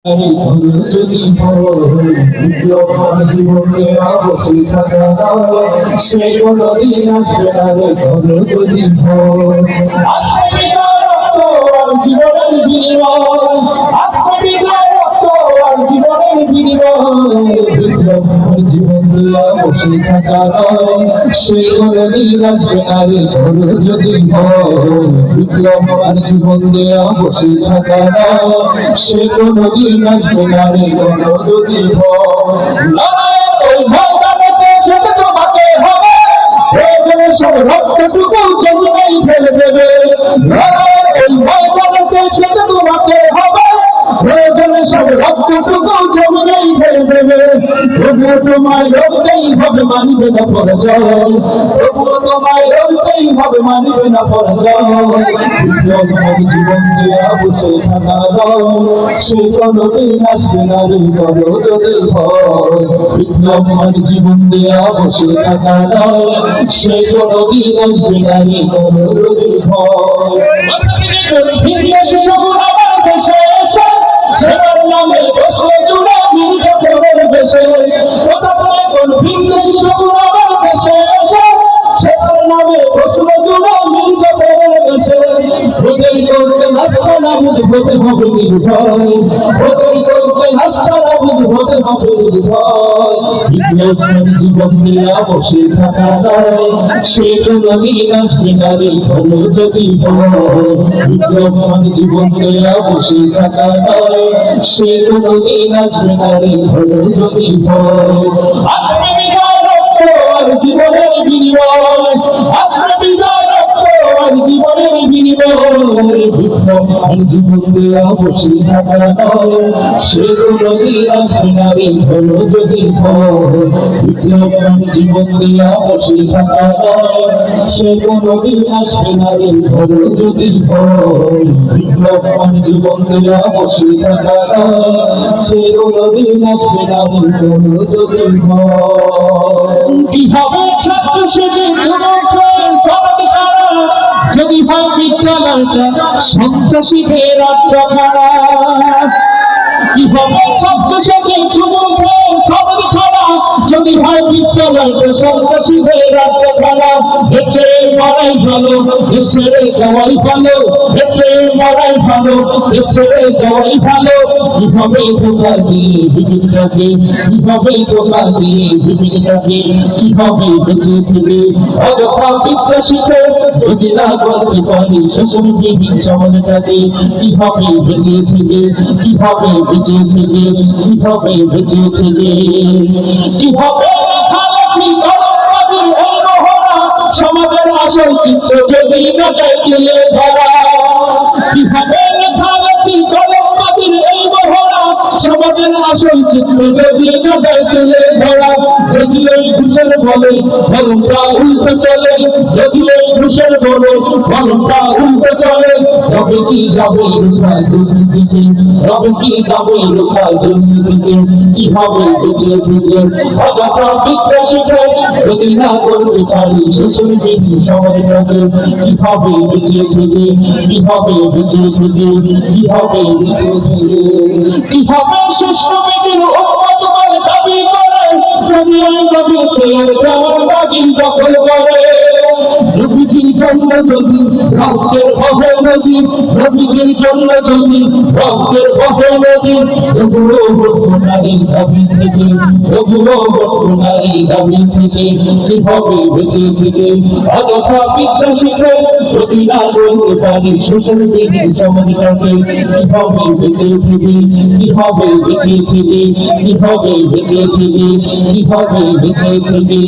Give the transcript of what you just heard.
যদি জীবনে অবশ্যই থাকা নয় সে কোনো দিন আসবে না রে ঘর যদি আসবে বিজয় রক্ত আর জীবনের বিনিময় আসবে বিজয় রক্ত আর জীবনের বিনিময় জীবন দিয়ে অবশ্যই থাকা নয় সে কোনো দিন আসবে না রে ঘর যদি বিপ্লব আর জীবন দিয়ে অবশ্যই থাকা নয় সে কোনো দিন আসবে না রে ঘর যদি ওই ময়দানেতে যেতে তোমাকে হবে প্রয়োজনে সব রক্তটুকু জমিনেই ফেলে দেবে ওই ময়দানেতে যেতে তোমাকে হবে প্রয়োজনে সব রক্তটুকু জমিনেই ফেলে দেবে তবুও তোমায় লড়তেই হবে মানবে না পরাজয় তবুও তোমায় লড়তেই হবে মানবে না পরাজয় বিপ্লব জীবন দিয়ে বসে থাকা নয় সে কোনোদিন আসবে না রে বড় যদি হয় বিপ্লব জীবন দিয়ে বসে থাকা নয় সে কোনোদিন আসবে না রে বড় যদি হয় সেবার নামে বসে জুড়ে মির্জাফরের বেশে কথা বলে কোন ভিন্ন শিশুগুলো আবার দেশে এসে সেবার নামে বসে জুড়ে মির্জাফরের বেশে ওদের করতে নাস্তা নাবুদ হতে হবে নির্ভয় ওদের করতে নাস্তা নাবুদ হতে হবে নির্ভয় বিপ্লব জীবন দিয়ে বসে থাকা নয় সে কোনো দিন আসবে না রে ঘর যদি বিপ্লব জীবন দিয়ে বসে থাকা নয় সে কোনো দিন আসবে না রে ঘর যদি আসবে বিজয় রক্ত আর জীবনের বিনিময় আসবে বিজয় রক্ত আর জীবনের বিনিময় বিপ্লব জীবন দিয়ে বসে থাকা নয় সে কোনো দিন আসবে না রে ঘর যদি বিপ্লব জীবন দিয়ে বসে থাকা নয় সে কোনো দিন আসবে না রে ঘর যদি বিপ্লব জীবন দিয়ে বসে থাকা নয় সে কোনো দিন আসবে না রে ঘর যদি কি হবে ছাত্র সেজে যদি হয় বিদ্যালয়টা সন্ত্রাসীদের আড্ডাখানা কি হবে ছাত্র সেজে যদি হয় বিদ্যালয়টা সন্ত্রাসীদের আড্ডাখানা এসে মারাই ভালো এসে যাওয়াই ভালো এসে মারাই ভালো এসে যাওয়াই ভালো কি হবে ধোকা দিয়ে বিভিন্নকে কি হবে ধোকা দিয়ে বিভিন্নকে কি হবে বেঁচে থেকে অযথা বিদ্যা শিখে যদি না করতে পারি শোষণবিহীন সমাজটাকে কি হবে বেঁচে থেকে কি হবে বেঁচে থেকে কি হবে বেঁচে থেকে কি হবে লেখালেখি কলমবাজির এই মহড়া সমাজের আসল চিত্র যদি না যায় তুলে ধরা কি হবে লেখালেখি কলমবাজির এই মহড়া সমাজের আসল চিত্র যদি না যায় তুলে ধরা যদি ওই ঘুষের বলে বলটা উল্টো চলে যদি ওই ঘুষের বলে বলটা উল্টো চলে তবে কি যাবে রুখায় দুর্নীতিকে তবে কি যাবে রুখায় দুর্নীতিকে কি হবে বেঁচে থেকে অযথা বিদ্যা শিখে যদি না করতে পারি শোষণবিহীন সমাজটাকে কি হবে বেঁচে থেকে কি হবে বেঁচে থেকে কি হবে বেঁচে থেকে কি হবে শোষণবিহীন উম্মত বলে দাবি করে যদি ওই নবীর চেয়ার গ্রামের বাগির দখল করে নবীজির জন্য যদি রক্তের বহে নদী নবীজির জন্য যদি রক্তের বহে নদী ওগুলো হতো না এই দাবি থেকে ওগুলো হতো না এই দাবি থেকে কি হবে বেঁচে থেকে অযথা বিদ্যা শিখে যদি না বলতে পারি শোষণবিহীন সমাজটাকে কি হবে বেঁচে থেকে কি হবে বেঁচে থেকে কি হবে বেঁচে থেকে কি হবে বেঁচে থেকে